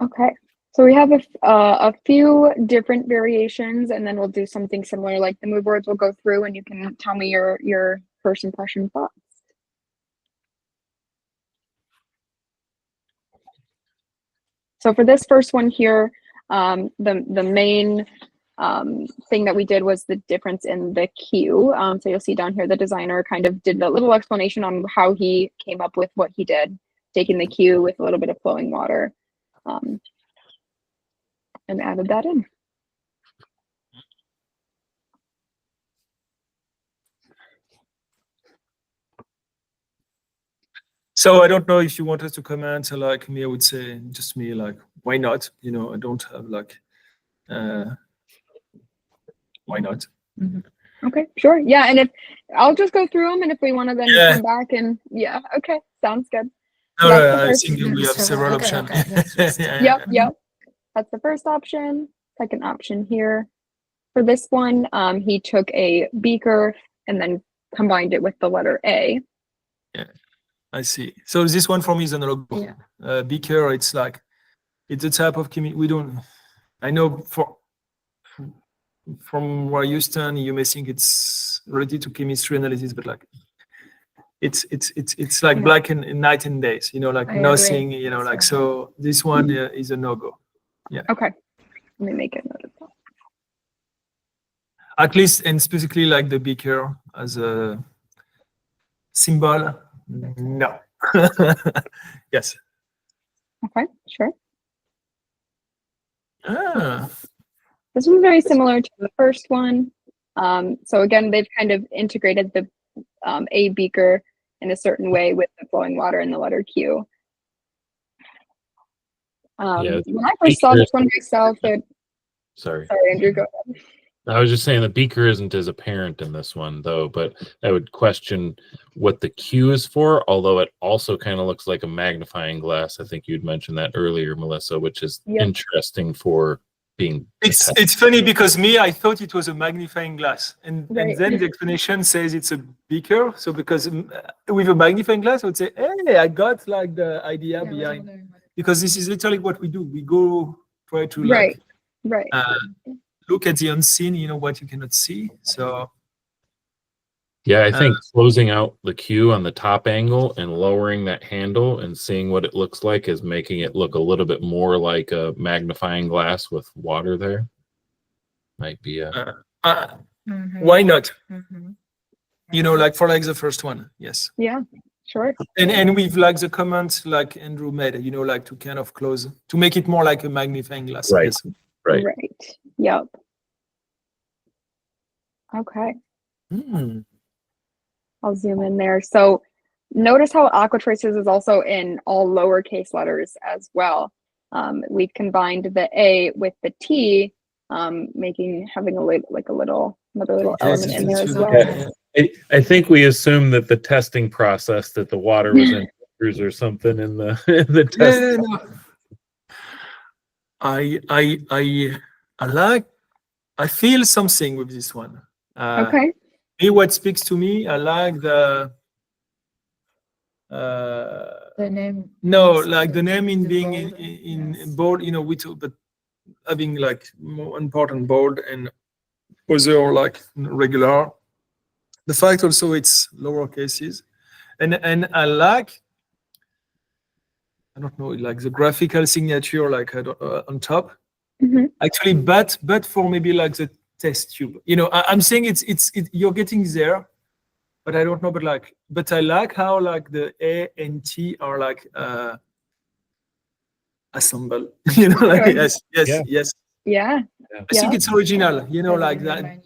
Okay. So we have a few different variations, and then we'll do something similar, like the mood boards will go through, and you can tell me your first impression thoughts. So for this first one here, the main thing that we did was the difference in the cue. So you'll see down here, the designer kind of did a little explanation on how he came up with what he did, taking the cue with a little bit of flowing water, and added that in. So I don't know if you wanted to comment, like me, I would say just me, like, why not? You know, I don't have like, why not? Mm-hmm. Okay, sure. Yeah, and if I'll just go through them, and if we want to then come back and okay, sounds good. No, I think we have several options. Yep. That's the first option. Second option here. For this one, he took a beaker and then combined it with the letter A. Yeah, I see. So this one for me is an logo. Yeah. Beaker, it's like, it's a type of chemistry. We don't, I know from where you stand, you may think it's related to chemistry analysis, but like, it's like black and night and days, you know, like nothing, you know, like, so this one is a no-go. Yeah. Okay. Let me make a note of that. At least, and specifically like the beaker as a symbol, no. Yes. Okay, sure. Ah. This one's very similar to the first one. So again, they've kind of integrated the A beaker in a certain way with the flowing water and the letter Q. When I first saw this one myself, sorry, Andrew, go ahead. I was just saying the beaker isn't as apparent in this one, though, but I would question what the Q is for, although it also kind of looks like a magnifying glass. I think you'd mentioned that earlier, Melissa, which is interesting for being... It's funny because I thought it was a magnifying glass, and then the explanation says it's a beaker. So because with a magnifying glass, I would say, hey, I got like the idea behind, because this is literally what we do. We go try to like... look at the unseen, you know, what you cannot see. So yeah, I think closing out the Q on the top angle and lowering that handle and seeing what it looks like is making it look a little bit more like a magnifying glass with water there. Might be a why not? You know, like for like the first one. Yes. Yeah, sure. And we've like the comment like Andrew made, you know, like to kind of close, to make it more like a magnifying glass. Right. Yes. Right. Yep. Okay. I'll zoom in there. So notice how AquaTraces is also in all lowercase letters as well. We've combined the A with the T, having another little element in there as well. I think we assume that the testing process that the water was in or something in the test. I feel something with this one. Okay. What speaks to me, I like the name. No, like the name in being in bold, you know, but having like more important bold and other like regular. The fact also it's lower cases, and I like, I don't know, like the graphical signature like on top. Actually, but for maybe like the test tube, you know, I'm saying it's you're getting there, but I don't know, but I like how like the A and T are like assembled, you know, like yes. Yeah. I think it's original, you know, like that.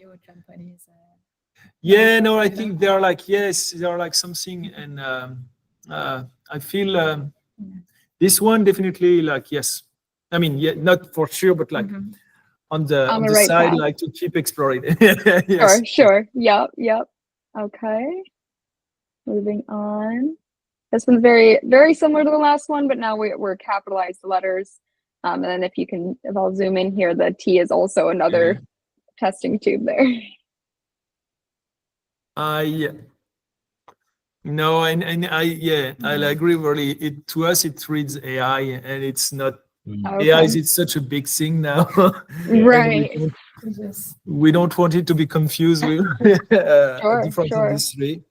Yeah, no, I think they're like, they're like something, and I feel this one definitely like, yes. I mean, yeah, not for sure, but like on the right side, path. Like to keep exploring. Yes. Sure. Yep. Okay. Moving on. This one's very, very similar to the last one, but now we're capitalized letters. And then if I'll zoom in here, the T is also another testing tube there. Yeah. No, and I agree. Really, it to us it reads AI, and it's not AI. Okay. It's such a big thing now, Right. we don't want it to be confused with a Sure, different sure. industry.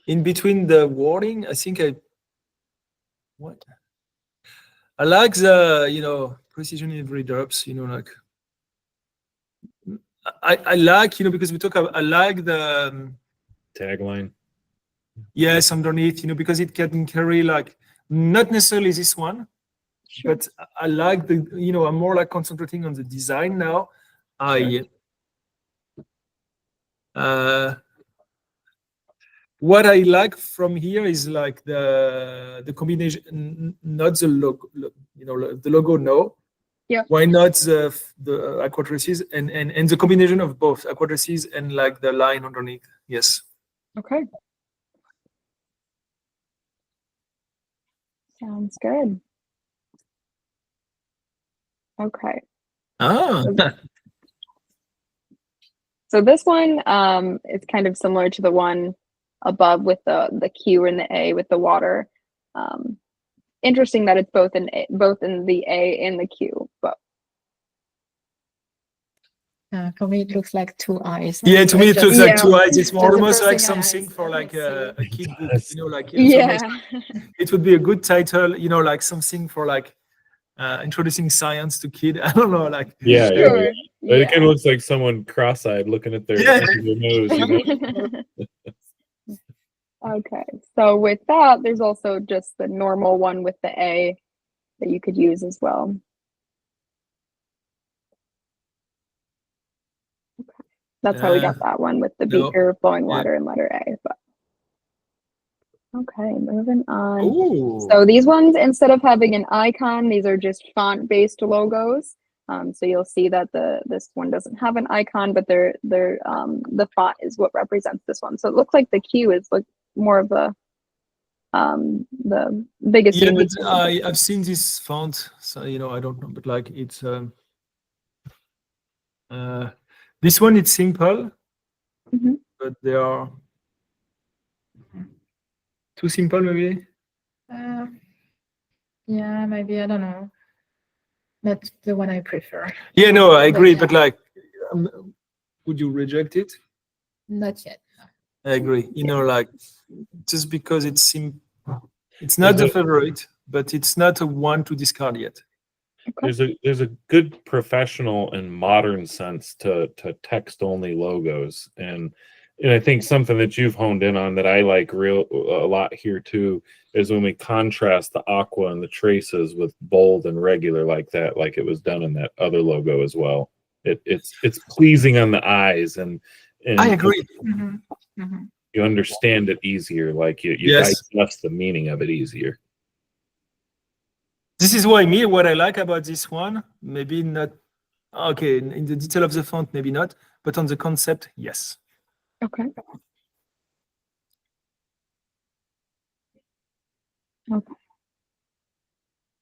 In between the wording, I think I like the precision in readouts. Like I like because we talk about I like the Tagline. yes underneath because it can carry like not necessarily this one. Sure. But I like the, I'm more like concentrating on the design now. What I like from here is like the combination, not the logo, the logo. No. Yeah. Why not the AquaTraces and the combination of both AquaTraces and like the line underneath? Yes. Okay. Sounds good. Okay. Ah. So this one is kind of similar to the one above with the Q and the A with the water. Interesting that it's both in the A and the Q, but For me, it looks like two eyes. Yeah, to me it looks like two eyes. It's Just the almost like first thing something eyes. for like a kid book. Yes. Like it's almost, yeah. it would be a good title. Like something for like introducing science to kid. I don't know, like Yeah, yeah, Sure. yeah. It kind of looks like someone cross-eyed looking at their, Yeah. their nose. Okay, so with that, there's also just the normal one with the A that you could use as well. Okay. That's how we got that one with the no. beaker, flowing Yeah. water, and letter A. But okay, moving on. Ooh. So these ones, instead of having an icon, these are just font-based logos. So you'll see that this one doesn't have an icon, but the font is what represents this one. So it looks like the Q is like more of the biggest. Yeah, unique but thing. I've seen this font, so I don't know, but like it's this one it's simple, Mhm. but they are too simple maybe. Yeah, maybe, I don't know. That's the one I prefer. Yeah, no, I agree, but like, would you reject it? Not yet. I agree. Like just because it's not the favorite, but it's not a one to discard yet. There's a good professional and modern sense to text only logos, and I think something that you've honed in on that I like a lot here too is when we contrast the aqua and the traces with bold and regular like that, like it was done in that other logo as well. It's pleasing on the eyes, and I agree. you understand it easier, like you Yes. digest the meaning of it easier. This is what I like about this one, maybe not, okay, in the detail of the font, maybe not, but on the concept, yes. Okay. Okay.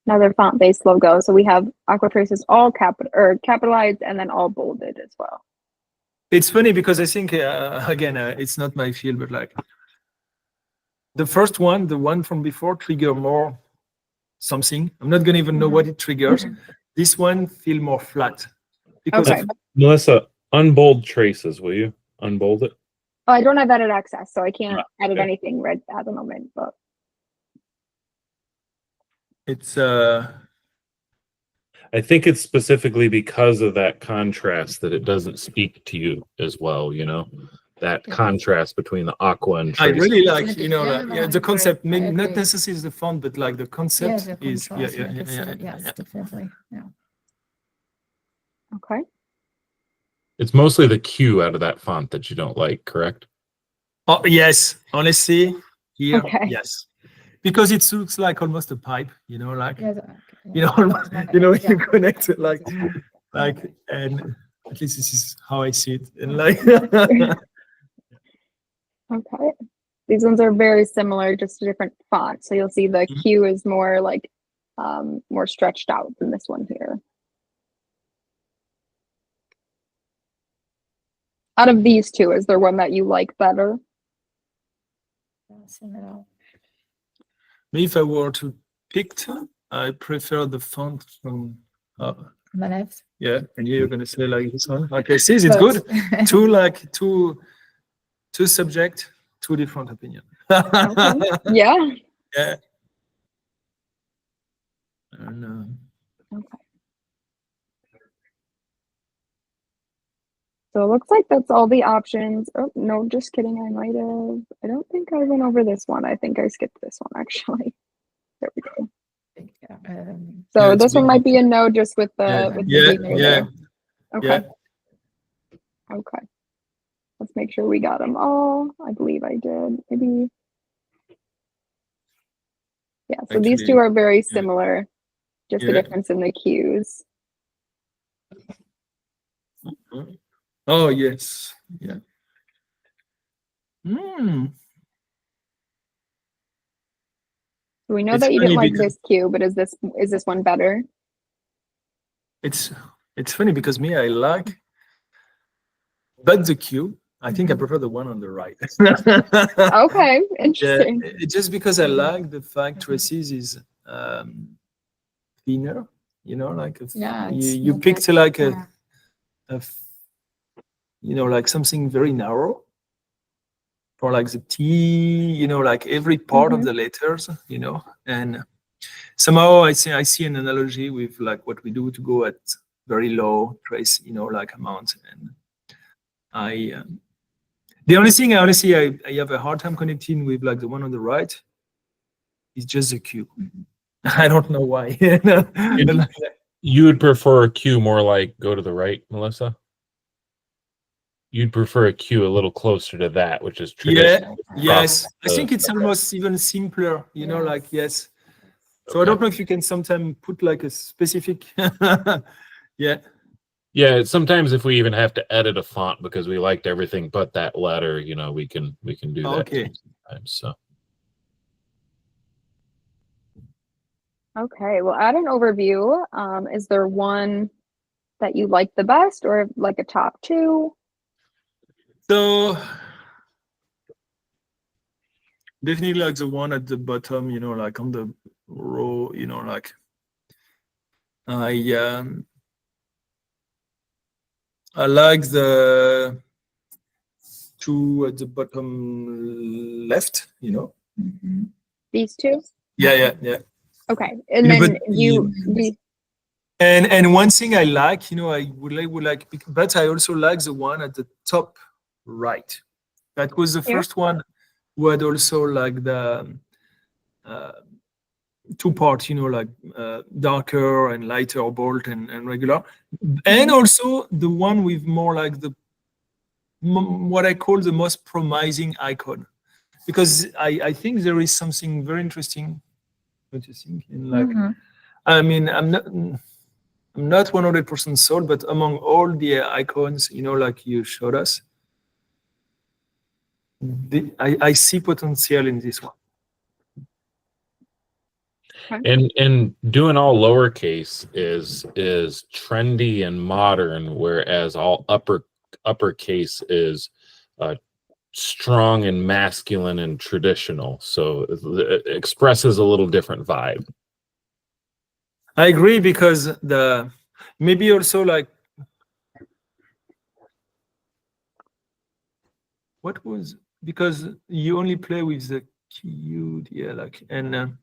Another font-based logo. So we have AquaTraces all capitalized and then all bolded as well. It's funny because I think, again, it's not my field, but like the first one, the one from before, trigger more something. I'm not gonna even know what it triggers. This one feel more flat because Okay. Melissa, unbold traces, will you unbold it? Oh, I don't have edit access, so I can't edit okay. anything right at the moment. But it's I think it's specifically because of that contrast that it doesn't speak to you as well, that contrast between the aqua and I trace. really like, Yeah, the concept, I maybe not agree. necessarily the font, but like the concept the is, contrast, yeah. yes, definitely. Yeah. okay. It's mostly the Q out of that font that you don't like, correct? Oh, yes, honestly, here, Okay. yes. Because it looks like almost a pipe, like, Yes, you connect it like, and at least this is how I see it. And like, Okay. These ones are very similar, just a different font. So you'll see the Q is more like more stretched out than this one here. Out of these two, is there one that you like better? Similar. Me, if I were to pick, I prefer the font from. On the left. Yeah, and you're gonna say like this one. Okay, see, it's But- good. Two subject, two different opinion. Okay. Yeah. Yeah. And, Okay. So it looks like that's all the options. Oh, no, just kidding. I don't think I went over this one. I think I skipped this one actually. There we go. So Yeah, it's this one big. might be a no just with the yeah, detail yeah, there. Okay. yeah. Okay. Let's make sure we got them all. I believe I did. Maybe. Yeah, so these Actually, two are very similar, just the Yeah. difference in the cues. Oh yes, yeah. We know It's that you funny didn't like because- this cue, but is this one better? It's funny because me, I like, but the Q, I think I prefer the one on the right. Okay, Yeah, interesting. just because I like the fact Traces is thinner, like Yeah, you, it's you not picked that- like yeah. like something very narrow for like the T, like every part of the letters, and somehow I see an analogy with like what we do to go at very low trace, like amount, and the only thing honestly I have a hard time connecting with like the one on the right is just the Q. I don't know why. You would prefer a Q more like go to the right, Melissa? You'd prefer a Q a little closer to that, which is traditional. Yes. I the- think it's almost even simpler, like yes. So I Okay. don't know if you can sometimes put like a specific yeah. Yeah, sometimes if we even have to edit a font because we liked everything but that letter, we can do that Okay. too sometimes. So Okay, well, add an overview. Is there one that you like the best or like a top two? So definitely like the one at the bottom, like on the row, like I like the two at the bottom left, These two? Yeah. Okay, and Yeah, then but you And one thing I like, I would like, but I also like the one at the top right. That was the Here? first one who had also like the two parts, like darker and lighter bold and regular, and also the one with more like what I call the most promising icon, because I think there is something very interesting. What do you think? In like, I mean, I'm not 100% sold, but among all the icons, like you showed us, I see potential in this one. and doing all lowercase is trendy and modern, whereas all uppercase is strong and masculine and traditional. So it expresses a little different vibe. I agree, because maybe also like because you only play with the cute, and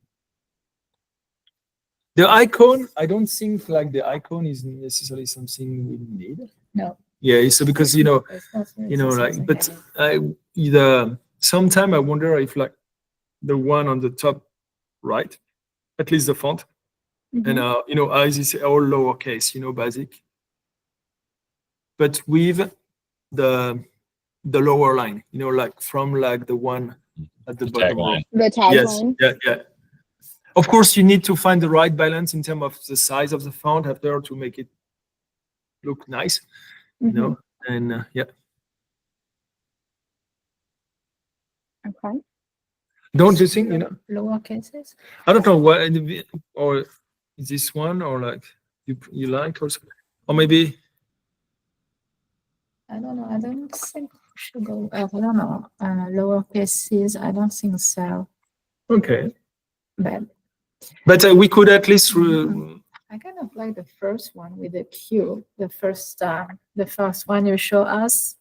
the icon, I don't think like the icon is necessarily something we need. No. Yeah, so because It's not like, but sometime I wonder if like the one on the top right, at least the font, and as is all lowercase, basic, but with the lower line, like from like the one at the bottom row. Tagline. the Yes, tagline. yeah. Of course, you need to find the right balance in terms of the size of the font after to make it look nice, and yeah. Okay. Don't you think, Lower cases? I don't know what, or is this one, or like you like, or maybe I don't know. I don't think we should go. I don't know. Lower cases. I don't think so. Okay. But We could at least. I kind of like the first one with the Q. The first one you show us.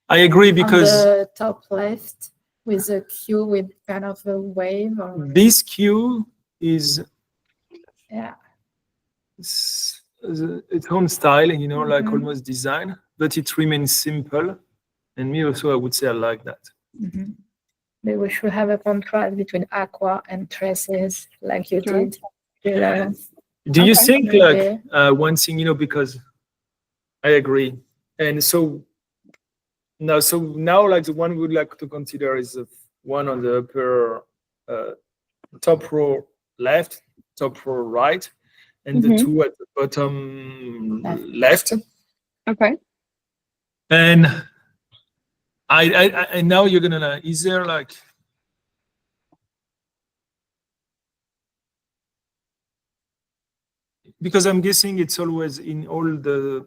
I agree because on the top left with a Q with kind of a wave. Or, this Q is yeah. its own style, you know, like almost design, but it remains simple. And me also, I would say I like that. Maybe we should have a contrast between Aqua and Traces, like you did. Do you think, like, one thing, you know, because I agree. And so now, like, the one we would like to consider is the one on the upper top row left, top row right, and the two at the bottom left. Okay. And I now you're gonna, is there like, because I'm guessing it's always in all the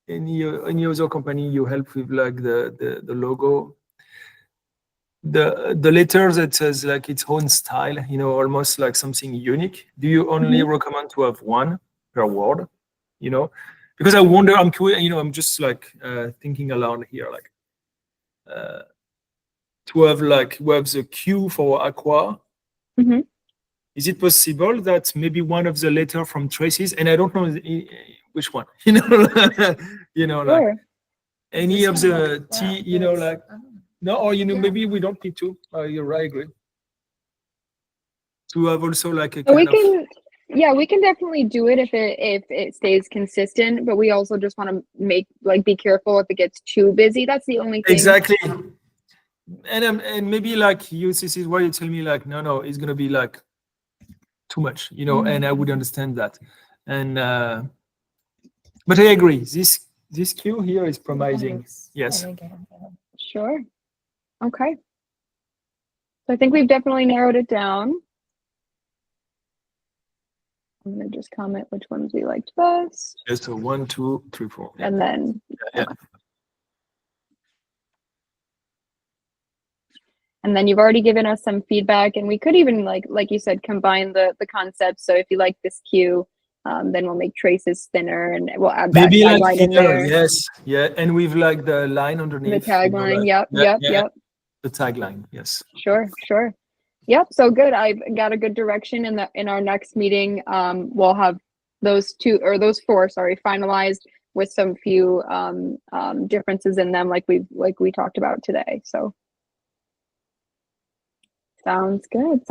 any other company you help with, like the logo, the letter that says like its own style, you know, almost like something unique. Do you only recommend to have one per word, you know? Because I wonder, I'm curious, you know, I'm just like thinking aloud here, like to have like, we have the Q for Aqua. Is it possible that maybe one of the letter from Traces, and I don't know which one, you know, you know, like any of the T, you know, like, no, or, you know, maybe we don't need to, you're right, I agree. To have also like a kind of, yeah, we can definitely do it if it stays consistent, but we also just want to be careful if it gets too busy. That's the only thing. Exactly. And maybe like this is why you tell me like, no, it's gonna be like too much, you know, and I would understand that. And but I agree, this Q here is promising. Yes. Sure. Okay. So I think we've definitely narrowed it down. I'm gonna just comment which ones we liked best. Yeah, so 1, 2, 3, 4. Yeah. And then And then you've already given us some feedback, and we could even like you said, combine the concepts. So if you like this Q, then we'll make Traces thinner, and we'll add that tagline in there. Yes, yeah, and with like the line underneath. The tagline, you know, like, yep. The tagline, yes. Sure. Yep. So good. I've got a good direction in our next meeting. We'll have those 4, finalized with some few differences in them, like we talked about today. So. Sounds good.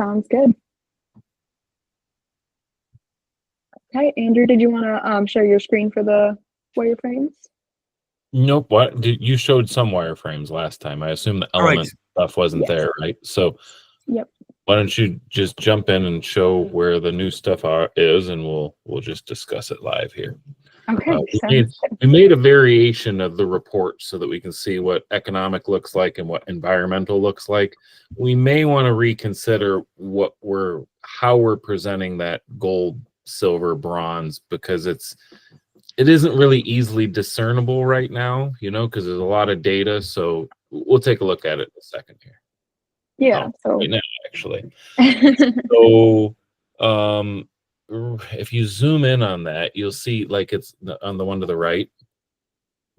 Okay, Andrew, did you want to share your screen for the wireframes? Nope. What you showed some wireframes last time. I assume the element stuff wasn't there, right? So yep. Why don't you just jump in and show where the new stuff is, and we'll just discuss it live here. Okay. We made a variation of the report so that we can see what economic looks like and what environmental looks like. We may want to reconsider how we're presenting that gold, silver, bronze, because it isn't really easily discernible right now, you know, because there's a lot of data. So we'll take a look at it in a second here. Yeah. So right now, actually. So if you zoom in on that, you'll see like it's on the one to the right.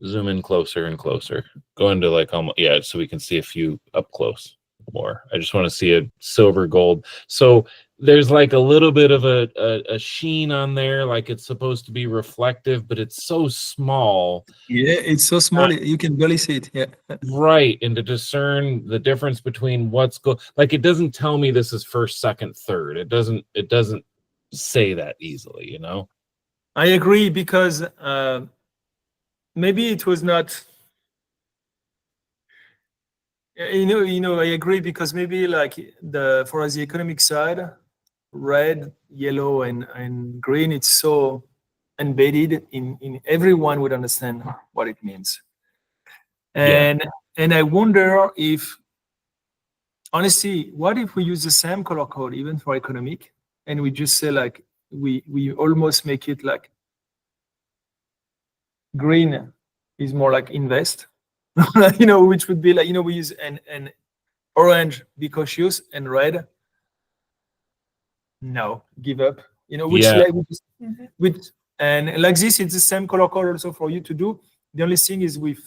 Zoom in closer and closer. Go into like almost, yeah, so we can see a few up close more. I just want to see a silver gold. So there's like a little bit of a sheen on there, like it's supposed to be reflective, but it's so small. Yeah, it's so small you can barely see it. Yeah. Right, and to discern the difference between what's like it doesn't tell me this is first, second, third. It doesn't say that easily, you know. I agree, because maybe it was not. You know, I agree, because maybe like for the economic side, red, yellow, and green, it's so embedded in everyone would understand what it means. And I wonder if, honestly, what if we use the same color code even for economic, and we just say like we almost make it like green is more like invest, you know, which would be like, you know, we use an orange, be cautious, and red, no, give up, you know, which Yeah. like Mhm. with and like this, it's the same color code also for you to do. The only thing is with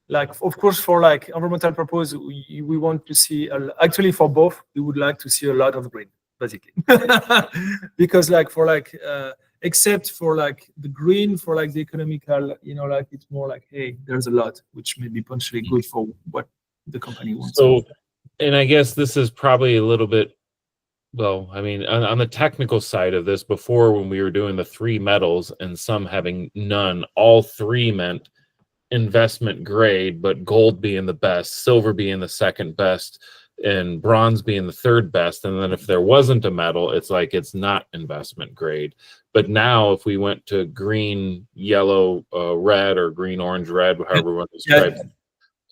like, of course, for like environmental purpose, we want to see actually for both, we would like to see a lot of green, basically, because like for like except for like the green, for like the economical, you know, like it's more like, hey, there's a lot, which may be potentially good for what the company wants. So, and I guess this is probably a little bit, well, I mean, on the technical side of this, before when we were doing the 3 metals and some having none, all 3 meant investment grade, but gold being the best, silver being the second best, and bronze being the third best. And then if there wasn't a metal, it's like it's not investment grade. But now if we went to green, yellow, red, or green, orange, red, however we want to describe it,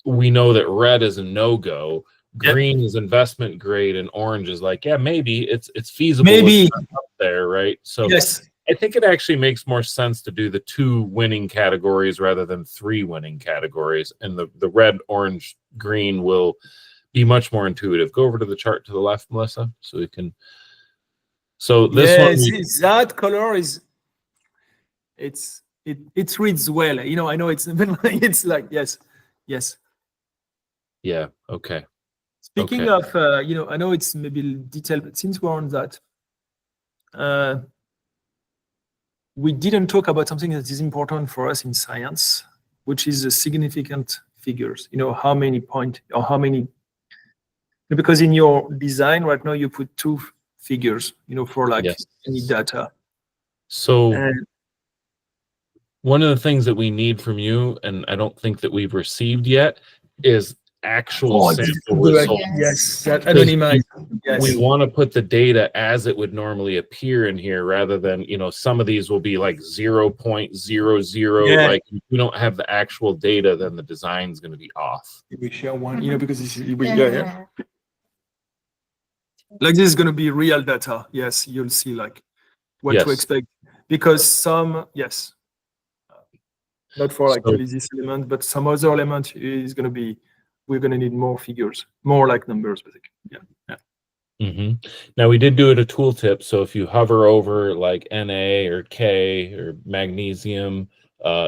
we know that red is a no-go. Green is investment grade, and orange is like, yeah, maybe it's feasible. Maybe It's up there, right? So yes. I think it actually makes more sense to do the 2 winning categories rather than 3 winning categories. And the red, orange, green will be much more intuitive. Go over to the chart to the left, Melissa, so we can. So this one, That color is, it reads well. You know, I know it's it's like yes. yeah, okay. Speaking Okay. of, you know, I know it's maybe detailed, but since we're on that, we didn't talk about something that is important for us in science, which is the significant figures. You know, how many point or how many, because in your design right now you put 2 figures, you know, for like Yes. any data. So And one of the things that we need from you, and I don't think that we've received yet, is actual sample results. yes, that anonymized. Yes. We want to put the data as it would normally appear in here, rather than, you know, some of these will be like 0.00. Yeah. Like if we don't have the actual data, then the design's going to be off. We share one, you know, because this is, Yeah. like this is going to be real data. Yes, you'll see like what to Yes. expect, because some, yes, not for like So- only this element, but some other element is going to be, we're going to need more figures, more like numbers, basically. Yeah. Now we did do it a tooltip. So if you hover over like Na or K or magnesium,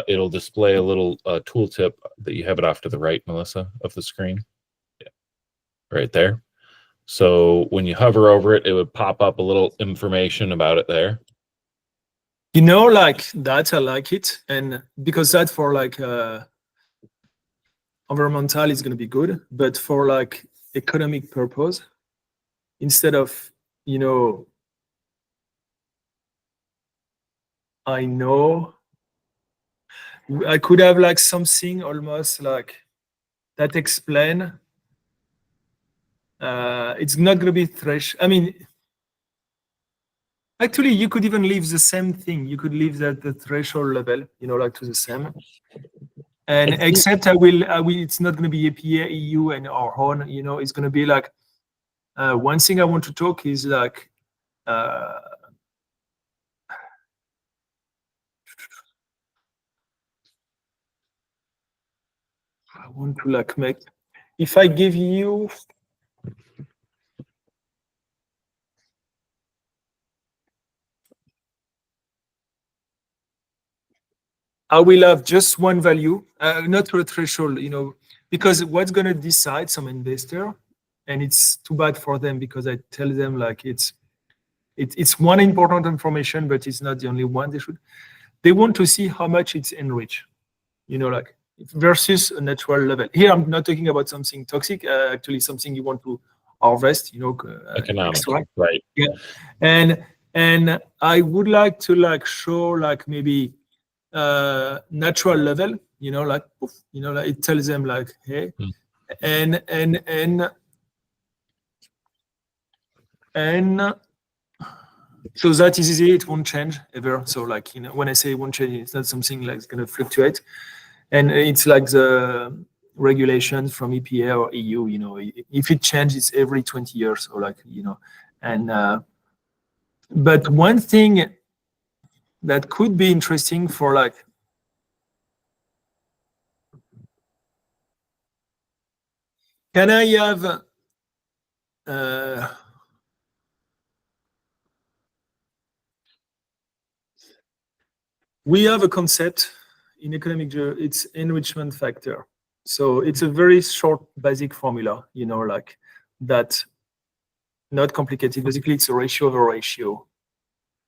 it'll display a little tooltip that you have it off to the right, Melissa, of the screen. Yeah, right there. So when you hover over it, it would pop up a little information about it there. You know, like that, I like it. And because that for like environmental is going to be good, but for like economic purpose, instead of, you know, I know I could have like something almost like that explain. It's not going to be I mean, actually, you could even leave the same thing. You could leave that the threshold level, you know, like to the same. And except I will. It's not going to be APA, EU, and our own. You know, it's going to be like one thing I want to talk is like. I want to like make. If I give you. I will have just one value, not a threshold, you know, because what's going to decide some investor, and it's too bad for them because I tell them like it's one important information, but it's not the only one. They want to see how much it's enriched, you know, like versus a natural level. Here, I'm not talking about something toxic, actually something you want to harvest, you know, Economic, extract. right? Yeah, and I would like to like show like maybe natural level, you know, like poof, you know, like it tells them like, hey, and so that is easy. It won't change ever. So like, you know, when I say it won't change, it's not something like it's going to fluctuate, and it's like the regulations from EPA or EU. You know, if it changes every 20 years or like, you know, and but one thing that could be interesting for like Can I have we have a concept in economic, it's enrichment factor. So it's a very short basic formula, you know, like that, not complicated. Basically, it's a ratio over ratio.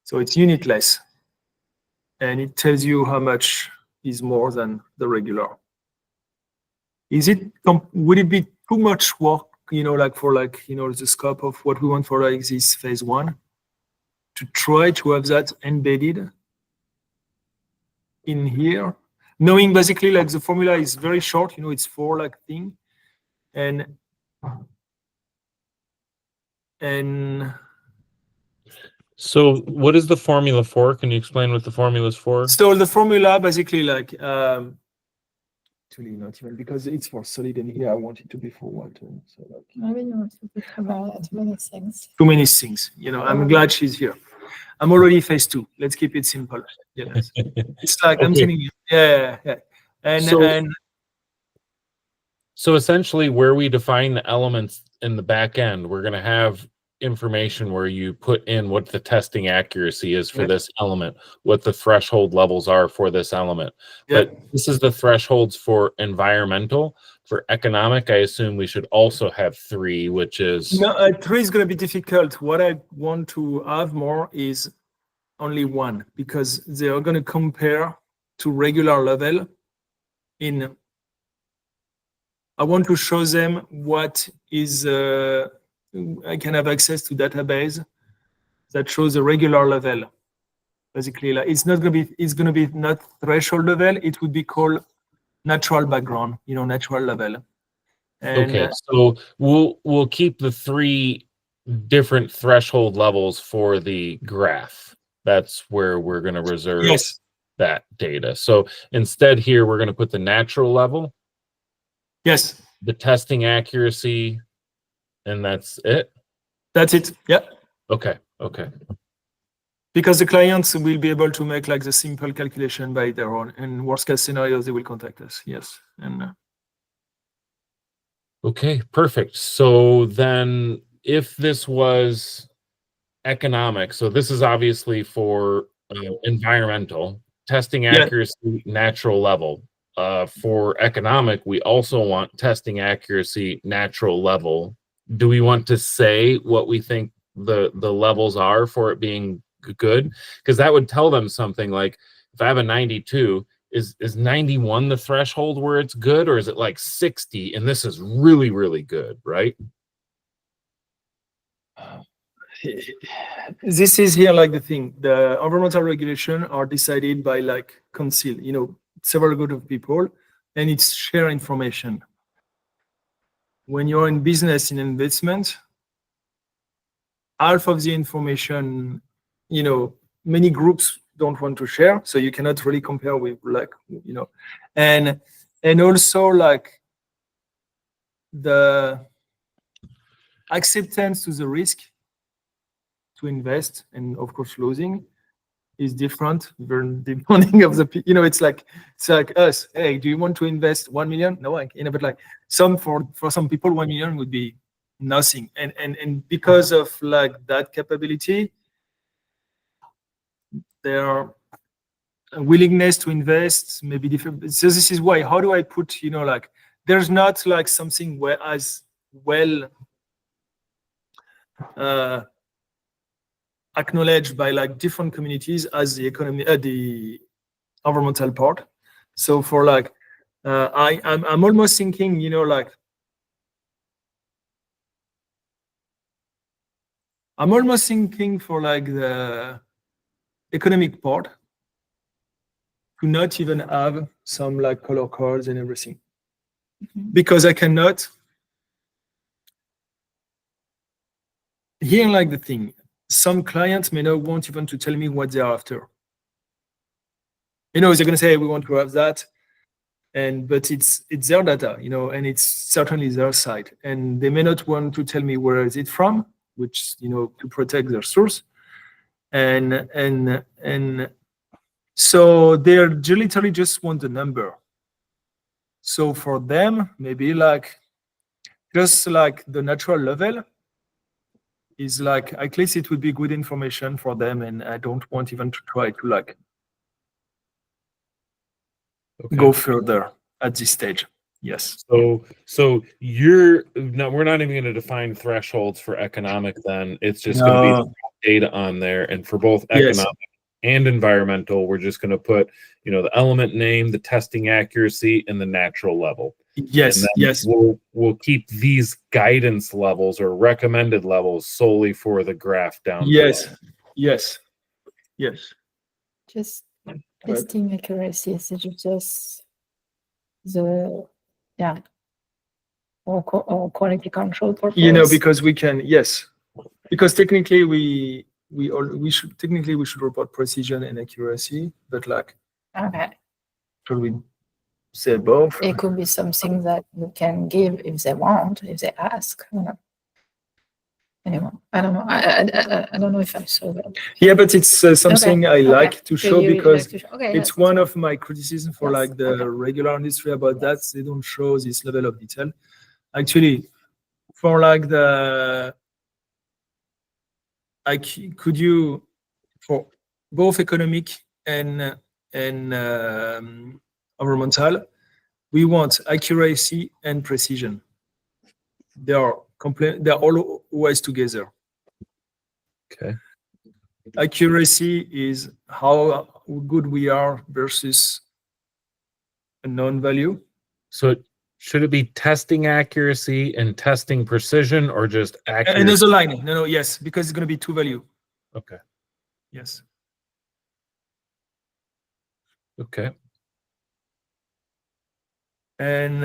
So it's unitless. And it tells you how much is more than the regular. Is it, would it be too much work, you know, like for like, you know, the scope of what we want for like this phase one, to try to have that embedded in here, knowing basically like the formula is very short, you know, it's for like thing, and So what is the formula for? Can you explain what the formula is for? so the formula basically like actually not even, because it's for solid and here I want it to be for water. So like Maybe you want to put about too many things. too many things, you know. I'm glad she's here. I'm already phase two. Let's keep it simple. Yes. It's like I'm Okay. telling you, yeah. And So essentially where we define the elements in the back end, we're going to have information where you put in what the testing accuracy is for Yeah. this element, what the threshold levels are for this element. Yeah. But this is the thresholds for environmental. For economic, I assume we should also have 3, which is... no, 3 is going to be difficult. What I want to have more is only 1, because they are going to compare to regular level in... I want to show them what is... I can have access to database that shows a regular level. Basically, like it's not going to be... It's going to be not threshold level. It would be called natural background, you know, natural level. And, Okay, so we'll keep the 3 different threshold levels for the graph. That's where we're going to reserve yes. that data. So instead here, we're going to put the natural level, Yes. the testing accuracy, and that's it. That's it. Yeah. Okay. Okay. Because the clients will be able to make like the simple calculation by their own, and worst case scenarios, they will contact us. Yes. And Okay, perfect. So then if this was economic, so this is obviously for environmental, testing Yeah. accuracy, natural level. For economic, we also want testing accuracy, natural level. Do we want to say what we think the levels are for it being good? Because that would tell them something like, if I have a 92, is 91 the threshold where it's good, or is it like 60 and this is really, really good, right? this is here like the thing. The environmental regulation are decided by like council, you know, several group of people, and it's share information. When you're in business, in investment, half of the information, you know, many groups don't want to share, so you cannot really compare with like, you know, and also like the acceptance to the risk to invest, and of course losing, is different depending of the, you know, it's like us. Hey, do you want to invest 1 million? No, you know, but like for some people 1 million would be nothing, and because of like that capability, their willingness to invest may be different. So this is why, how do I put, you know, like there's not like something where as well acknowledged by like different communities as the economy, the environmental part. So for like, I'm almost thinking, you know, like I'm almost thinking for like the economic part to not even have some like color codes and everything, because I cannot. Here, like the thing, some clients may not want even to tell me what they're after. You know, they're gonna say, we want to have that, but it's their data, you know, and it's certainly their site, and they may not want to tell me where is it from, which, you know, to protect their source, and so they're literally just want the number. So for them, maybe like just like the natural level is like, at least it would be good information for them, and I don't want even to try to like Okay. go further at this stage. Yes. So we're not even going to define thresholds for economic then. It's just going to be data on there. And for both economic and environmental, we're just going to put, the element name, the testing accuracy, and the natural level. Yes. And then Yes. We'll keep these guidance levels or recommended levels solely for the graph down Yes. below. Yes. Yes. Just testing accuracy, is it just the or quality control purpose? Because we can, yes, because technically we should report precision and accuracy, but like, Okay, should we say both? it could be something that you can give if they want, if they ask. Anyway, I don't know. I don't know if I saw that. Yeah, but it's something I like to show, because it's one of my criticisms for like the regular industry about that. They don't show this level of detail. Actually, for like for both economic and environmental, we want accuracy and precision. They are always together. Okay. Accuracy is how good we are versus a known value. So should it be testing accuracy and testing precision, or just accuracy? And there's a line. No, yes, because it's going to be two value. Okay. Yes. Okay. And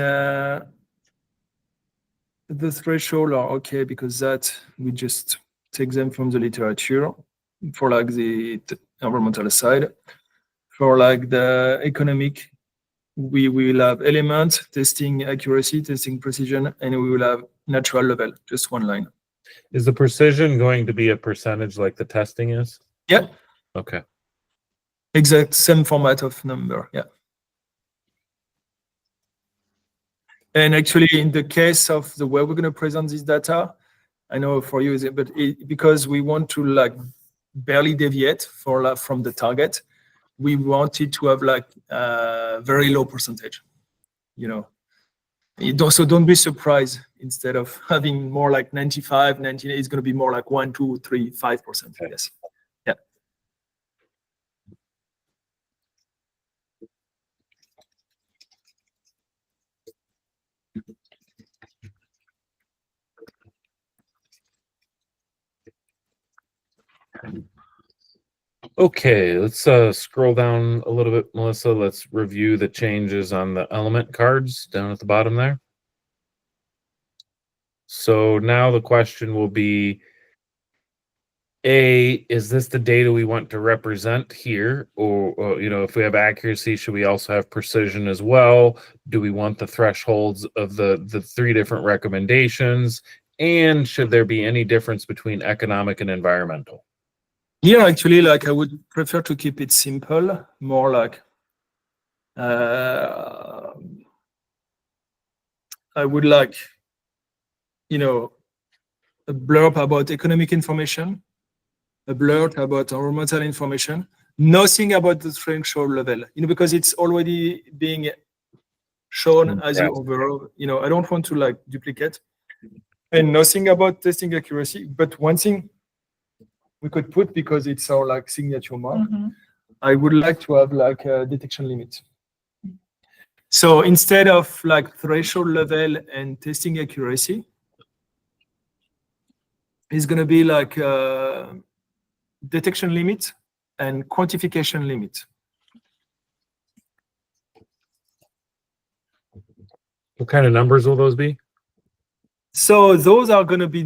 the threshold are okay, because that we just take them from the literature for like the environmental side. For like the economic, we will have element, testing accuracy, testing precision, and we will have natural level, just one line. Is the precision going to be a percentage like the testing is? Yeah. Okay. Exact same format of number. Yeah. And actually, in the case of the way we're going to present this data, I know for you, but because we want to like barely deviate from the target, we wanted to have like very low percentage. So don't be surprised. Instead of having more like 95, 98, it's going to be more like 1, 2, 3, 5%. Okay. Yes. Yeah. Okay, let's scroll down a little bit, Melissa. Let's review the changes on the element cards down at the bottom there. So now the question will be, is this the data we want to represent here? Or if we have accuracy, should we also have precision as well? Do we want the thresholds of the three different recommendations? And should there be any difference between economic and environmental? Yeah, actually, like I would prefer to keep it simple, more like I would like, a blurb about economic information, a blurb about environmental information, nothing about the threshold level, because it's already being shown as you overall, I don't want to like duplicate, and nothing about testing accuracy. But one thing we could put, because it's our like signature mark, I would like to have like a detection limit. So instead of like threshold level and testing accuracy, it's going to be like detection limit and quantification limit. What kind of numbers will those be? So those are going to be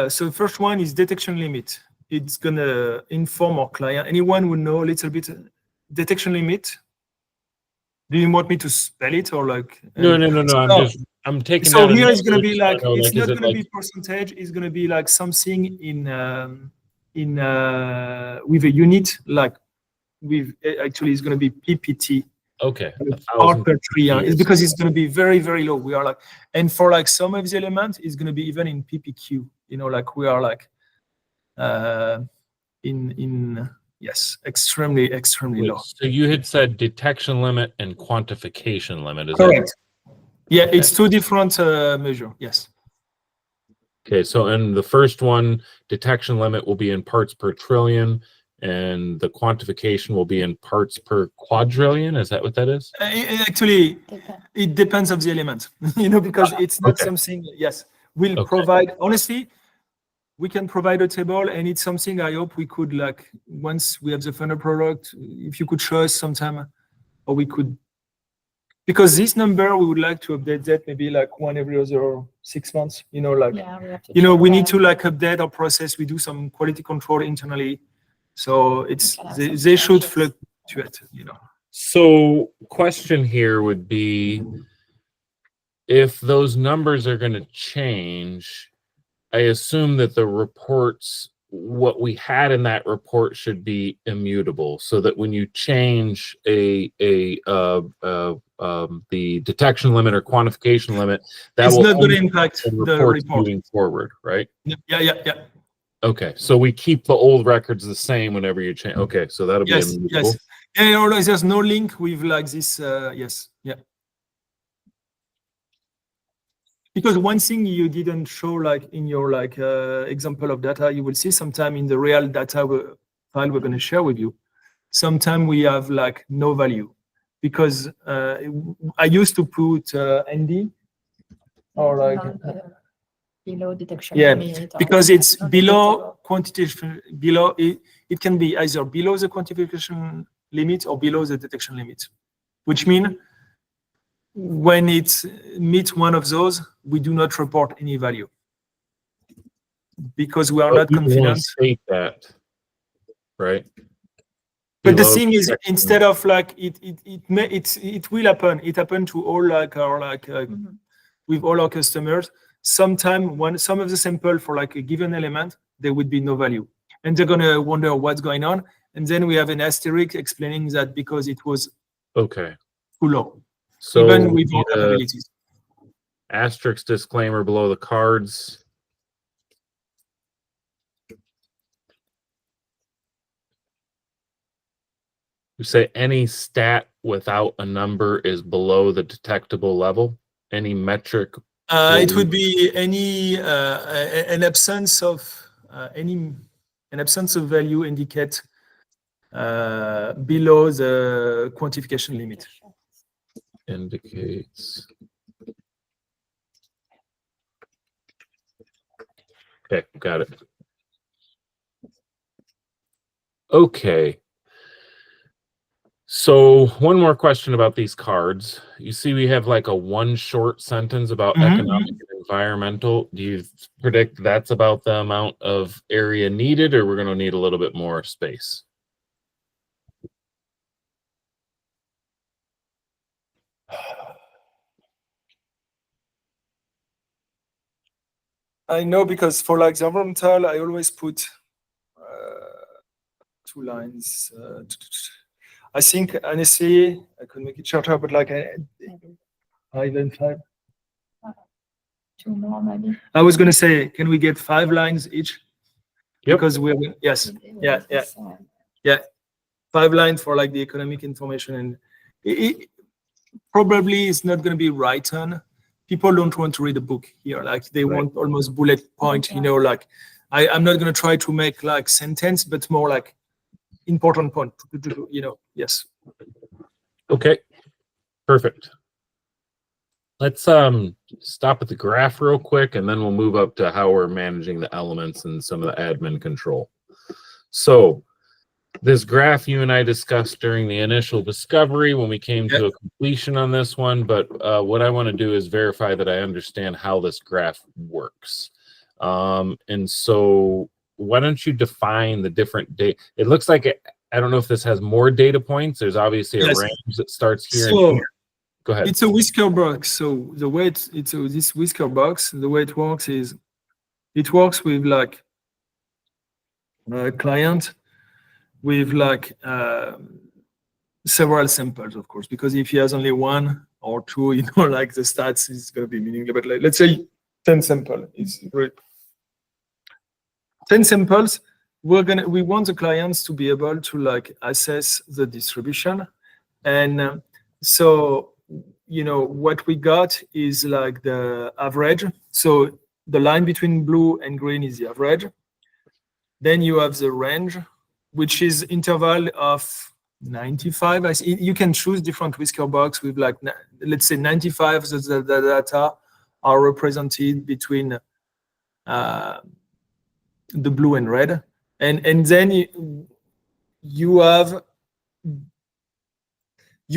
so the first one is detection limit. It's going to inform our client. Anyone who know a little bit detection limit? Do you want me to spell it, or like? No. I'm taking. So here it's going to be like, it's not going to be percentage. It's going to be like something with a unit, like with actually it's going to be PPT Okay. Part per trillion. It's years. because it's going to be very, very low. We are like, and for like some of the elements, it's going to be even in PPQ. You know, like we are like yes, extremely Wait, low. so you had said detection limit and quantification limit. Is Correct. Yeah, Okay. it's two different measure. Yes. Okay, so in the first one, detection limit will be in parts per trillion, and the quantification will be in parts per quadrillion. Is that what that is? Actually, it depends of the element, you know, because it's not okay. something. Yes, we'll Okay. provide. Honestly, we can provide a table, and it's something I hope we could like once we have the final product. If you could show us sometime, or we could. Because this number, we would like to update that maybe like one every other 6 months, you know, like, Yeah, we have to you know, check we need that. to like update our process. We do some quality control internally. So it's, can have they some should changes. fluctuate, you know. So question here would be, if those numbers are going to change, I assume that the reports, what we had in that report should be immutable, so that when you change the detection limit or quantification limit, that It's will not going to only impact the the reports report. moving forward, right? Yeah. Okay, so we keep the old records the same whenever you change. Okay, so that'll be Yes, immutable. yes. And you know, there's no link with like this, yes, yeah. Because one thing you didn't show like in your like example of data, you will see sometime in the real data file we're going to share with you. Sometime we have like no value because I used to put ND or like below detection yeah, limit or because it's not below detectable. quantification, below it can be either below the quantification limit or below the detection limit, which means when it meets one of those, we do not report any value because we are But not you want to confident. state that, right? But the Below thing is, detection instead of like it will happen. It happened to all like our like with all our customers. Sometime when some of the sample for like a given element, there would be no value, and they're gonna wonder what's going on. And then we have an asterisk explaining that because it was okay. too low, So even with we our need a capabilities. asterisk disclaimer below the cards. You say any stat without a number is below the detectable level. Any metric. It would be any an absence of value indicate below the quantification limit. Indicates. Okay, got it. Okay. So one more question about these cards. You see we have like a one short sentence about economic and environmental. Do you predict that's about the amount of area needed, or we're going to need a little bit more space? I know because for like the environmental, I always put 2 lines. I think honestly, I could make it shorter, but like 5 and 5. 2 more maybe. I was going to say, can we get 5 lines each? Yep. Because we're yes, yeah, 5 lines for like the economic information, and it probably is not going to be written. People don't want to read a book here, like they want almost bullet point, you know, like I'm not going to try to make like sentence, but more like important point, you know. Yes. Okay, perfect. Let's stop at the graph real quick, and then we'll move up to how we're managing the elements and some of the admin control. So this graph you and I discussed during the initial discovery when we came to a completion on this one, but what I want to do is verify that I understand how this graph works. And so why don't you define the different data? It looks like I don't know if this has more data points. There's obviously a range that starts here and here. Go ahead. It's a whisker box. So the way this whisker box, the way it works is it works with like a client with like several samples, of course, because if he has only one or two, you know, like the stats is going to be meaningless. But like, let's say 10 samples is great. 10 samples. We want the clients to be able to like assess the distribution, and so you know what we got is like the average. So the line between blue and green is the average. Then you have the range, which is interval of 95. You can choose different whisker box with like, let's say 95, the data are represented between the blue and red. And then you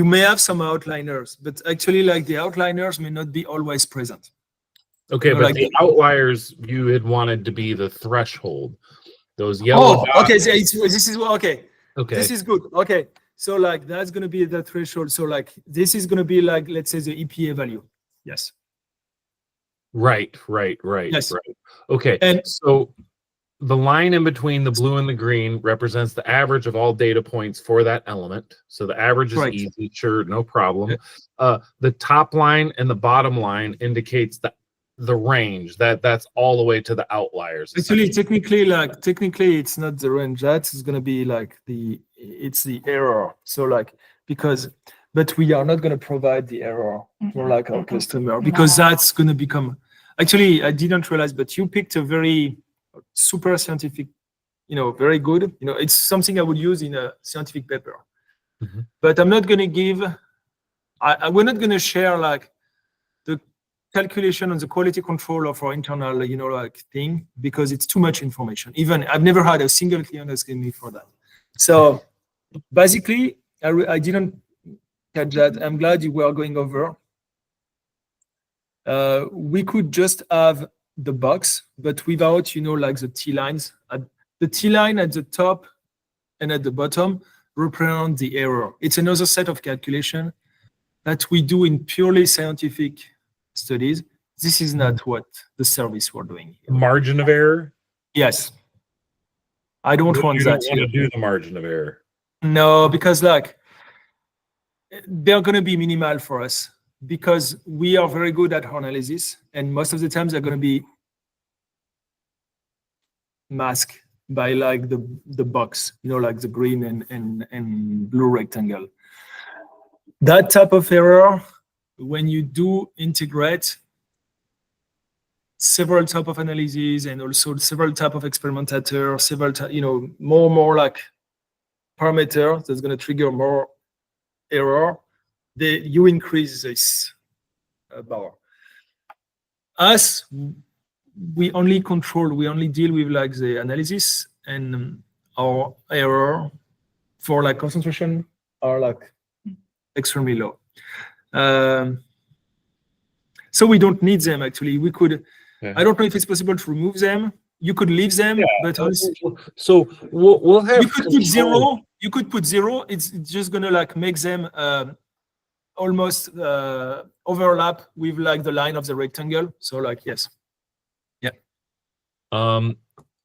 may have some outliers, but actually like the outliers may not be always present. Okay, You know, but like the outliers you had wanted to be the threshold. Those yellow dots. Okay, so this is okay. Okay. This is good. Okay, so like that's going to be the threshold. So like this is going to be like, let's say the EPA value. Yes. Right. Yes. Right. Okay. And so the line in between the blue and the green represents the average of all data points for that element. So the average is easy, sure, no problem. Yeah. The top line and the bottom line indicates the range that's all the way to the outliers. Actually, technically it's not the range. That's going to be like it's the error. So like, but we are not going to provide the error for like our customer, because that's going to become, actually, I didn't realize, but you picked a very super scientific, you know, very good, you know, it's something I would use in a scientific paper. But I'm not going to give, we're not going to share like the calculation on the quality control of our internal, you know, like thing, because it's too much information. Even I've never had a single client asking me for that. So basically, I didn't catch that. I'm glad you were going over. We could just have the box, but without, you know, like the T lines. The T line at the top and at the bottom represent the error. It's another set of calculation that we do in purely scientific studies. This is not what the service we're doing here. Margin of error? Yes. I don't want that. You don't want to do the margin of error. No, because like they're going to be minimal for us, because we are very good at analysis, and most of the times they're going to be masked by like the box, you know, like the green and blue rectangle. That type of error, when you do integrate several type of analyses and also several type of experimentator, you know, more like parameter that's going to trigger more error, you increase this bar. Us, we only deal with like the analysis, and our error for like concentration are like extremely low. So we don't need them actually. We could, I don't know if it's possible to remove them. You could leave them, but also, so we'll have. You could put zero. You could put zero. It's just gonna like make them almost overlap with like the line of the rectangle. So like, yes. Yeah.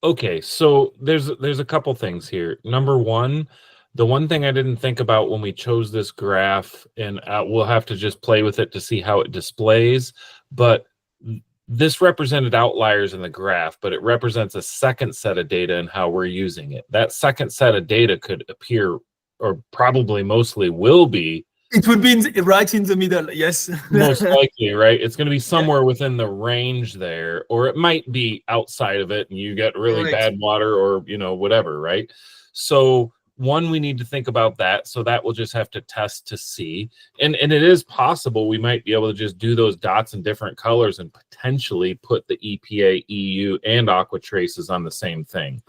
Okay, so there's a couple things here. Number one, the one thing I didn't think about when we chose this graph, and we'll have to just play with it to see how it displays, but this represented outliers in the graph, but it represents a second set of data and how we're using it. That second set of data could appear, or probably mostly will be. It would be right in the middle, yes. Most likely, right? It's going to be somewhere within the range there, or it might be outside of it and you get really bad water, or, you know, whatever, right? So one, we need to think about that. So that we'll just have to test to see. And it is possible we might be able to just do those dots in different colors and potentially put the EPA, EU, and AquaTraces on the same thing.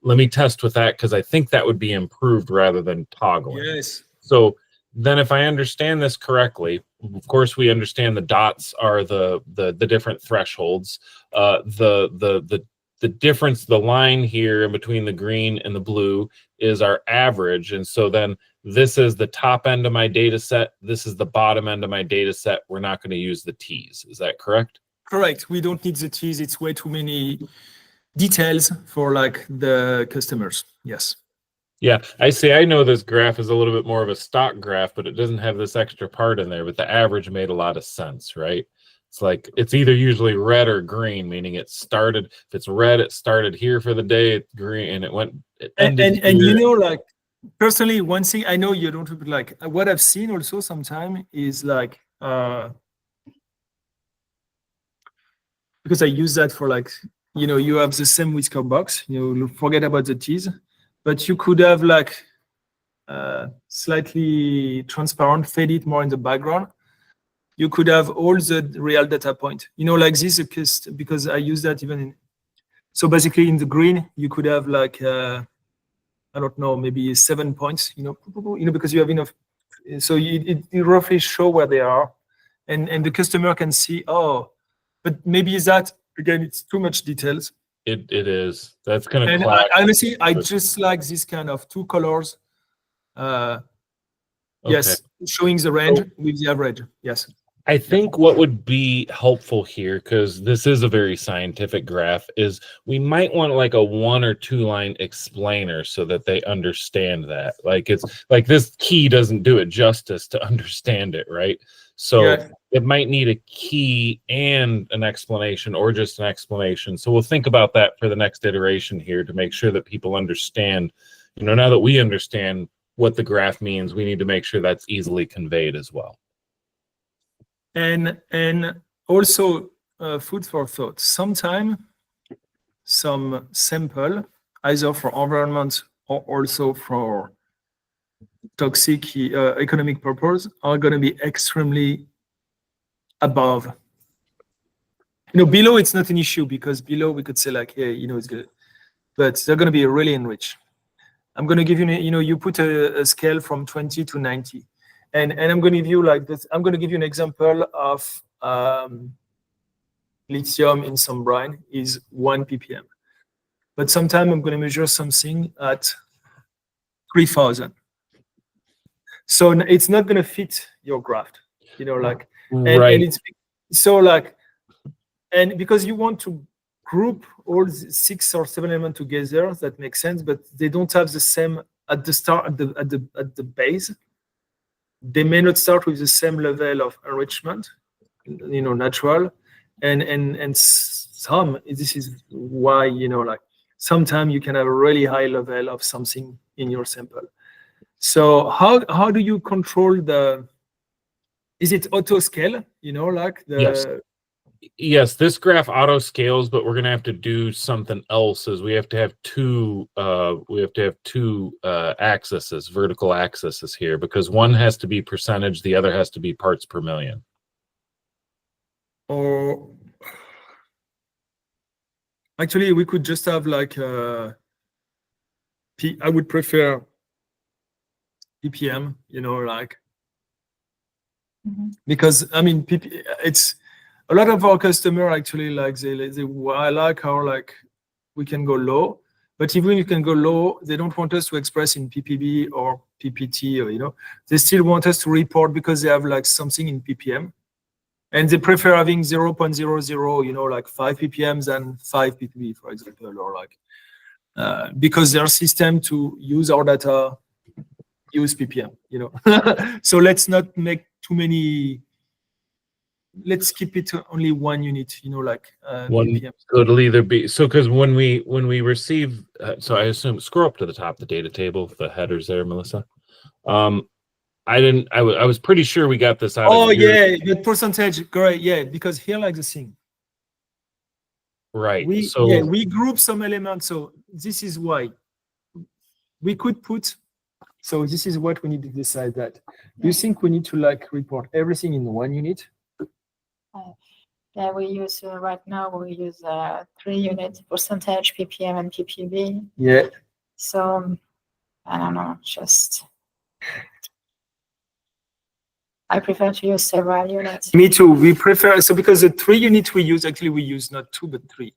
Let me test with that, because I think that would be improved rather than toggling. Yes. So then if I understand this correctly, of course, we understand the dots are the different thresholds. The difference, the line here in between the green and the blue is our average. And so then this is the top end of my data set. This is the bottom end of my data set. We're not going to use the T's. Is that correct? Correct. We don't need the T's. It's way too many details for like the customers. Yes. Yeah, I see. I know this graph is a little bit more of a stock graph, but it doesn't have this extra part in there. But the average made a lot of sense, right? It's like it's either usually red or green, meaning it started. If it's red, it started here for the day. It's green, and it ended And here. you know, like personally, one thing I know you don't like what I've seen also sometime is like because I use that for like you have the same whisker box, forget about the teas, but you could have like slightly transparent, fade it more in the background. You could have all the real data point, like this, because I use that even in. So basically, in the green, you could have like I don't know, maybe 7 points, because you have enough. So it roughly show where they are, and the customer can see. Oh, but maybe that again, it's too much details. It is. That's gonna And clash. honestly, I just like this kind of two colors. Yes, showing the range with the average. Yes. I think what would be helpful here, because this is a very scientific graph, is we might want like a 1 or 2 line explainer so that they understand that. Like it's like this key doesn't do it justice to understand it, right? So Yeah. it might need a key and an explanation or just an explanation. So we'll think about that for the next iteration here to make sure that people understand, now that we understand what the graph means, we need to make sure that's easily conveyed as well. And also food for thought. Sometime some sample, either for environment or also for toxic economic purpose, are going to be extremely above. Below it's not an issue because below we could say like, hey, it's good, but they're going to be really enriched. I'm going to give you, you put a scale from 20 to 90, and I'm going to give you like this. I'm going to give you an example of lithium in some brine is 1 ppm, but sometime I'm going to measure something at 3,000. So it's not going to fit your graph, like, Right. and it's so like, and because you want to group all the 6 or 7 elements together, that makes sense, but they don't have the same at the start, at the base. They may not start with the same level of enrichment, natural, and some, this is why, like sometimes you can have a really high level of something in your sample. So how do you control is it auto scale, like the. Yes, this graph auto scales, but we're going to have to do something else. Is we have to have two axes, vertical axes here, because one has to be percentage, the other has to be parts per million. Or actually, we could just have like I would prefer ppm, like because I mean, it's a lot of our customer actually like I like how like we can go low, but even you can go low, they don't want us to express in ppb or ppt, or they still want us to report because they have like something in ppm, and they prefer having 0.00, like 5 ppm than 5 ppb, for example, or like because their system to use our data use ppm, so let's not make too many. Let's keep it to only 1 unit, like One ppm. it'll either be so, because when we receive, so I assume scroll up to the top, the data table, the headers there, Melissa. I was pretty sure we got this out Oh of yeah, the percentage, great. Yeah, because here like the thing. right. We group some elements. So this is why we could put. So this is what we need to decide that. Do you think we need to like report everything in 1 unit? Yeah, we use right now we use 3 units: percentage, ppm, and ppb. Yeah. So I don't know, I prefer to use several units. Me too. We prefer, so because the 3 units we use, actually we use not 2 but 3.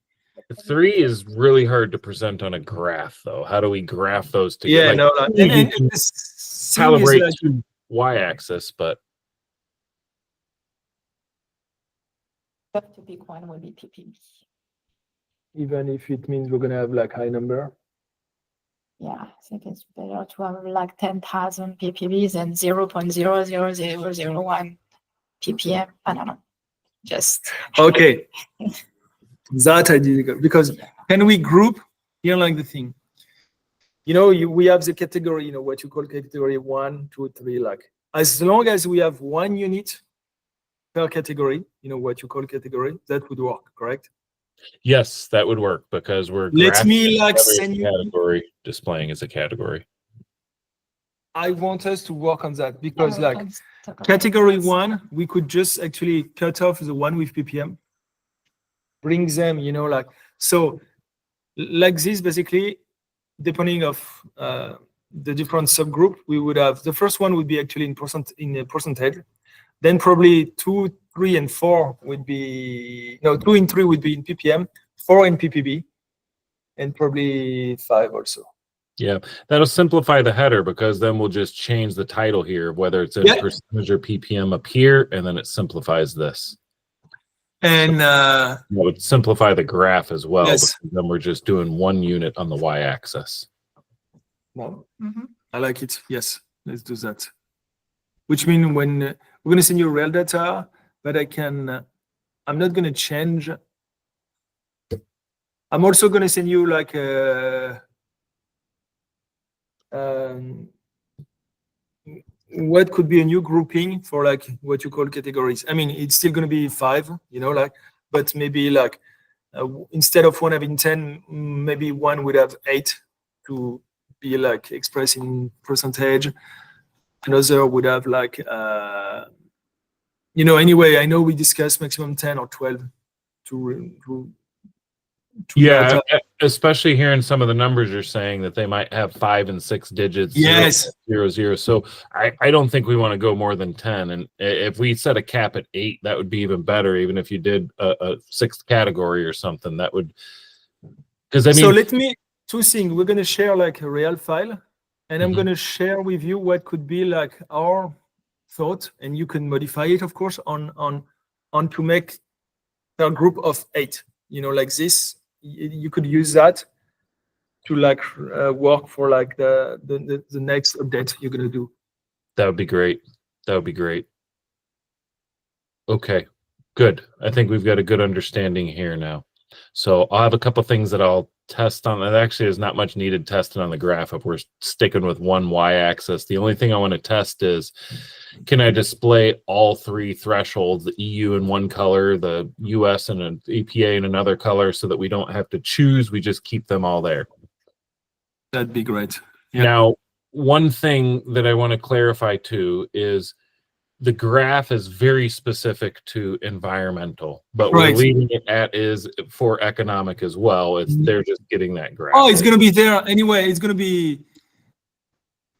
3 is really hard to present on a graph, though. How do we graph those together? Yeah, like, no, and this calibrate like, to y-axis, but The big one will be ppb. even if it means we're gonna have like high number. Yeah, I think it's better to have like 10,000 ppbs than 0.00001 ppm. I don't know. Just Okay. That I did because can we group here like the thing? You know, we have the category, you know, what you call category 1, 2, 3, like as long as we have 1 unit per category, you know, what you call category, that would work, correct? Yes, that would work because we're Let me graphing like every send you. category displaying as a category. I want us to work on that because yeah, we like can talk about category this. 1, we could just actually cut off the one with ppm, bring them, you know, like so like this basically, depending of the different subgroup, we would have the first one would be actually in a percentage, then probably 2, 3, and 4 would be 2 and 3 would be in ppm, 4 in ppb, and probably 5 also. Yeah, that'll simplify the header because then we'll just change the title here, whether it's in Yeah. percentage or ppm up here, and then it simplifies this. And That would simplify the graph as well, yes. because then we're just doing 1 unit on the y-axis. Well, Mhm. I like it. Yes, let's do that. Which means when we're going to send you real data, but I can, I'm not going to change. I'm also going to send you like a, what could be a new grouping for like what you call categories. I mean, it's still going to be 5, you know, like, but maybe like instead of 1 having 10, maybe 1 would have 8 to be like expressed in percentage. Another would have like, you know, anyway, I know we discussed maximum 10 or 12 to Yeah, data. especially hearing some of the numbers you're saying that they might have 5 and 6 digits. Yes. 0.00. So I don't think we want to go more than 10. And if we set a cap at 8, that would be even better. Even if you did a 6th category or something, that would. Because I mean, so let me 2 things. We're gonna share like a real file, and I'm Mhm. gonna share with you what could be like our thought, and you can modify it, of course, on to make a group of 8. You know, like this. You could use that to like work for like the next update you're gonna do. that would be great. That would be great. Okay, good. I think we've got a good understanding here now. So I'll have a couple things that I'll test on. That actually is not much needed testing on the graph if we're sticking with one y-axis. The only thing I want to test is, can I display all 3 thresholds, the EU in one color, the US and an EPA in another color, so that we don't have to choose, we just keep them all there. That'd be great. Yeah. Now, one thing that I want to clarify too is the graph is very specific to environmental, but we're Right. leaving it at is for economic as well. It's they're just getting that graph. Oh, it's gonna be there anyway. It's gonna be.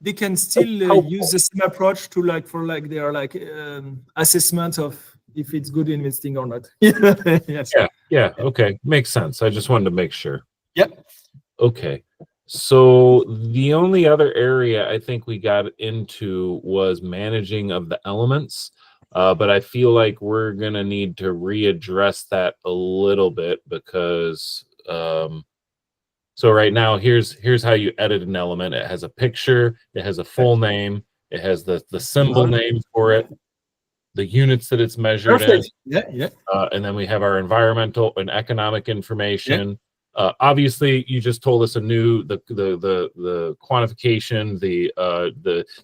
They can still use the same approach to like for like their like assessment of if it's good investing or not. Yes. Yeah. Okay, makes sense. I just wanted to make sure. Yep. Okay. So the only other area I think we got into was managing of the elements, but I feel like we're gonna need to readdress that a little bit because so right now here's how you edit an element. It has a picture, it has a full name, it has the symbol name for it, the units that it's measured in, Perfect. Yeah. and then we have our environmental and economic information. Obviously, you just told us the quantification,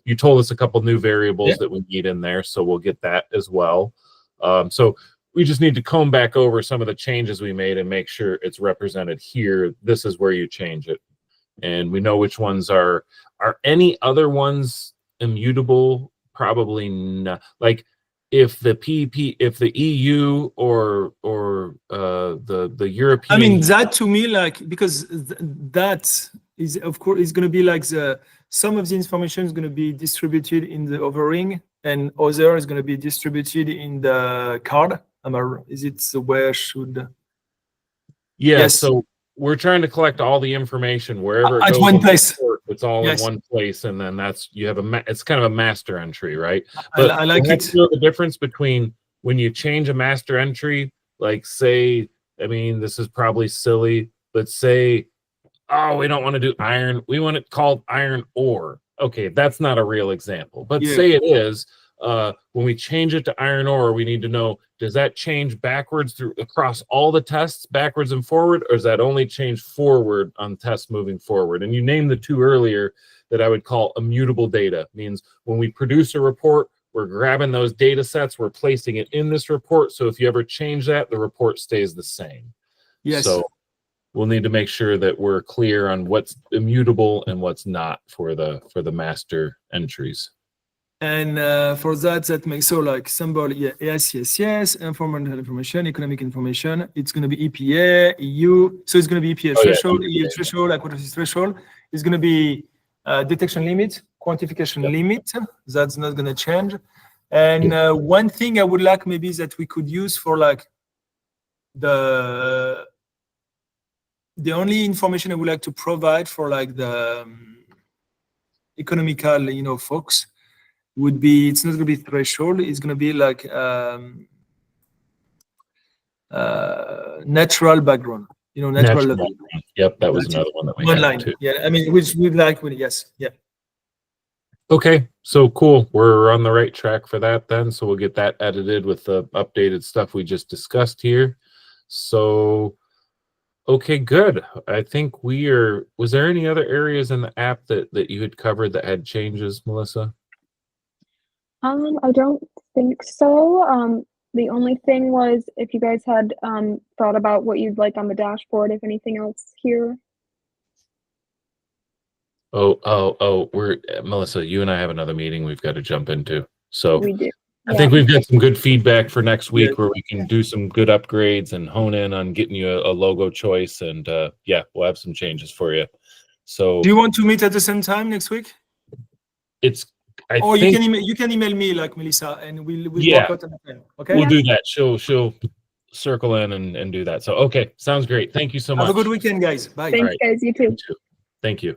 you told us a couple new variables that we need in there, so we'll get that as well. So we just need to comb back over some of the changes we made and make sure it's represented here. This is where you change it, and we know which ones are any other ones immutable? Probably not. Like if the EU or the European. I mean that to me like because that is of course is going to be like some of the information is going to be distributed in the overing and other is going to be distributed in the card. Is it the way I should? Yeah. Yes. So we're trying to collect all the information wherever it At goes one in the place. report, it's all Yes. in one place, and then you have it's kind of a master entry, right? I like you have it. to know the difference between when you change a master entry, like say, I mean, this is probably silly, but say oh, we don't want to do iron. We want it called iron ore. Okay, that's not a real example. But Yeah. say it is. When we change it to iron ore, we need to know, does that change backwards through across all the tests, backwards and forward, or does that only change forward on tests moving forward? And you named the two earlier that I would call immutable data. Means when we produce a report, we're grabbing those data sets, we're placing it in this report. So if you ever change that, the report stays the same. Yes. So we'll need to make sure that we're clear on what's immutable and what's not for the master entries. And for that makes so like symbol, yeah, ASCSCS, environmental information, economic information. It's going to be EPA, EU. So it's going to be EPA threshold, yeah, EU threshold, AquaTraces threshold. It's going to be detection limit, quantification limit. That's not going to change. And one thing I would like maybe that we could use for like the only information I would like to provide for like the economical, folks would be, it's not going to be threshold. It's going to be like natural background. Natural level. Yep, that was another one that we one had line. too. Yeah, I mean, which we'd like. Yes, yeah. Okay, so cool. We're on the right track for that then. So we'll get that edited with the updated stuff we just discussed here. So, okay, good. I think was there any other areas in the app that you had covered that had changes, Melissa? I don't think so. The only thing was if you guys had thought about what you'd like on the dashboard, if anything else here. Oh, Melissa, you and I have another meeting we've got to jump into. So We do. I think we've got some good feedback for next week Yeah. where we can do some good upgrades and hone in on getting you a logo choice. And yeah, we'll have some changes for you. So Do you want to meet at the same time next week? Or you can email me like Melissa, and we'll Yeah. work out on the plan. Okay. we'll do that. She'll circle in and do that. So okay, sounds great. Thank you so much. Have a good weekend, guys. Bye. Thanks, Alright. guys. You too. Thank you.